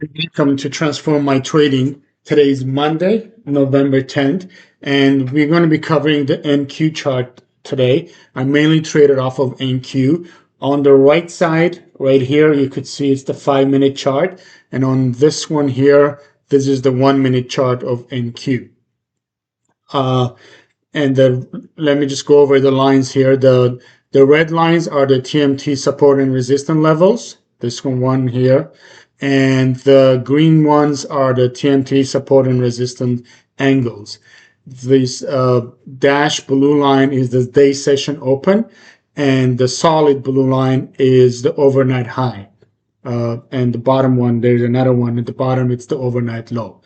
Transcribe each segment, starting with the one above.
Welcome to Transform My Trading. Today is Monday, November 10th, and we're going to be covering the NQ chart today. I mainly traded off of NQ. On the right side, right here, you could see it's the 5-minute chart. And on this one here, this is the 1-minute chart of NQ. Let me just go over the lines here. The red lines are the TMT support and resistance levels. This one here. And the green ones are the TMT support and resistance angles. This dash blue line is the day session open, and the solid blue line is the overnight high. And the bottom one, there's another one at the bottom, it's the overnight low.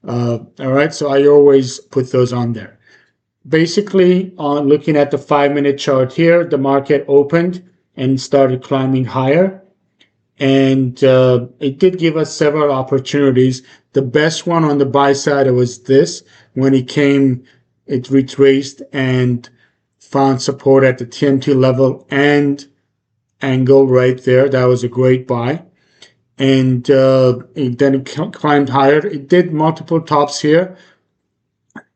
All right, so I always put those on there. Basically, on looking at the 5-minute chart here, the market opened and started climbing higher. And it did give us several opportunities. The best one on the buy side was this. When it came, it retraced and found support at the TMT level and angle right there. That was a great buy. And then it climbed higher. It did multiple tops here.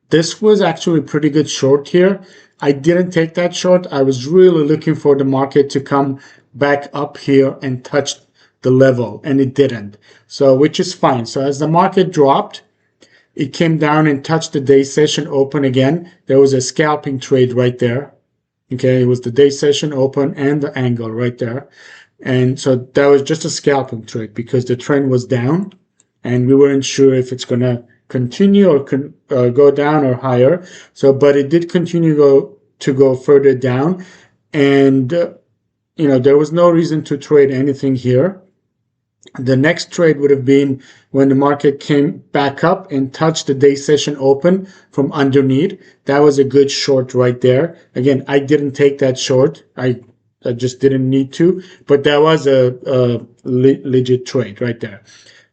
This was actually a pretty good short here. I didn't take that short. I was really looking for the market to come back up here and touch the level, and it didn't. So, which is fine. So as the market dropped, it came down and touched the day session open again. There was a scalping trade right there. Okay, it was the day session open and the angle right there. And so that was just a scalping trade because the trend was down and we weren't sure if it's going to continue or go down or higher. So, but it did continue to go further down. And, there was no reason to trade anything here. The next trade would have been when the market came back up and touched the day session open from underneath. That was a good short right there. Again, I didn't take that short. I just didn't need to, but that was a legit trade right there.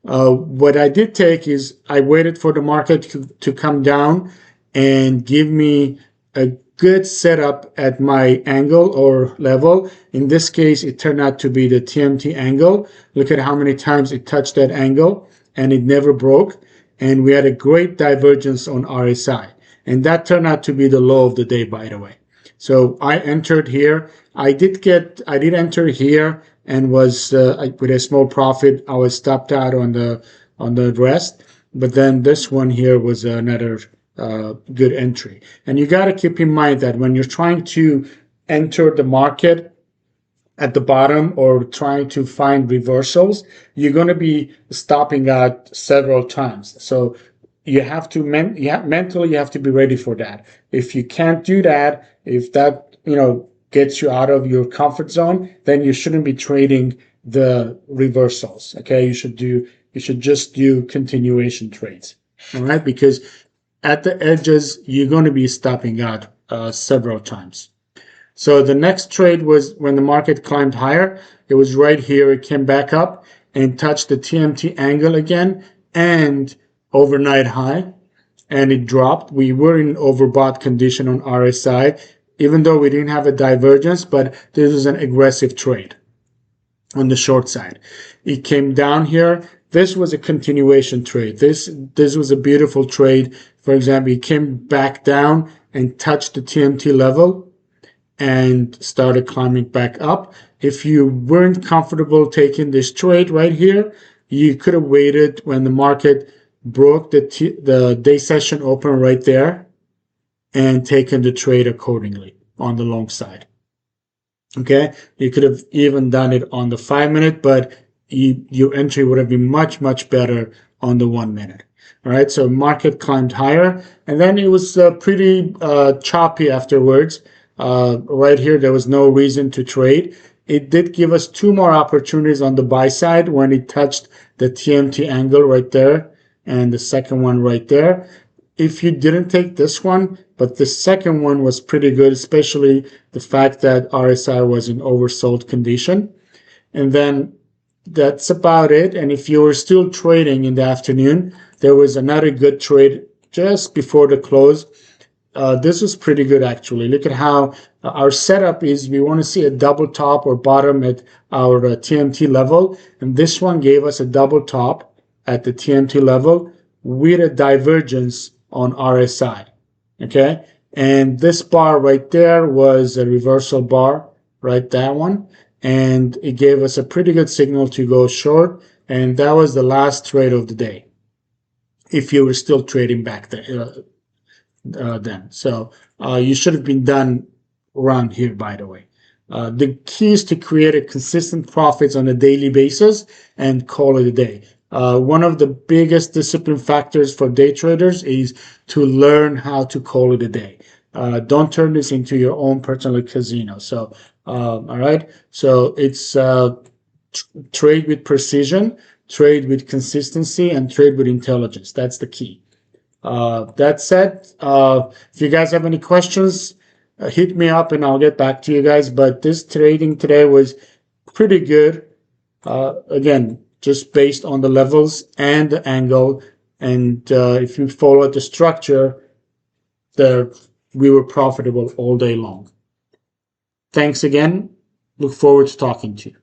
What I did take is I waited for the market to come down and give me a good setup at my angle or level. In this case, it turned out to be the TMT angle. Look at how many times it touched that angle and it never broke. And we had a great divergence on RSI. And that turned out to be the low of the day, by the way. So I entered here. I did enter here and was with a small profit. I was stopped out on the rest. But then this one here was another good entry. And you got to keep in mind that when you're trying to enter the market at the bottom or trying to find reversals, you're going to be stopping out several times. So you have to mentally you have to be ready for that. If you can't do that, if that gets you out of your comfort zone, then you shouldn't be trading the reversals. Okay, you should just do continuation trades. All right, because at the edges, you're going to be stopping out several times. So the next trade was when the market climbed higher. It was right here. It came back up and touched the TMT angle again and overnight high, and it dropped. We were in overbought condition on RSI, even though we didn't have a divergence, but this was an aggressive trade on the short side. It came down here. This was a continuation trade. This was a beautiful trade. For example, it came back down and touched the TMT level and started climbing back up. If you weren't comfortable taking this trade right here, you could have waited when the market broke the day session open right there and taken the trade accordingly on the long side. Okay, you could have even done it on the 5-minute, but your entry would have been much, much better on the 1-minute. All right, so market climbed higher, and then it was pretty choppy afterwards. Right here, there was no reason to trade. It did give us 2 more opportunities on the buy side when it touched the TMT angle right there and the second one right there. If you didn't take this one, but the second one was pretty good, especially the fact that RSI was in oversold condition. And then that's about it. And if you were still trading in the afternoon, there was another good trade just before the close. This was pretty good, actually. Look at how our setup is. We want to see a double top or bottom at our TMT level. And this one gave us a double top at the TMT level with a divergence on RSI. Okay, and this bar right there was a reversal bar, right, that one, and it gave us a pretty good signal to go short, and that was the last trade of the day if you were still trading back there then. So you should have been done around here, by the way. The key is to create a consistent profits on a daily basis and call it a day. One of the biggest discipline factors for day traders is to learn how to call it a day. Don't turn this into your own personal casino. So, all right. So it's trade with precision, trade with consistency, and trade with intelligence. That's the key. That said, if you guys have any questions, hit me up and I'll get back to you guys. But this trading today was pretty good. Again, just based on the levels and the angle. And if you follow the structure, we were profitable all day long. Thanks again. Look forward to talking to you.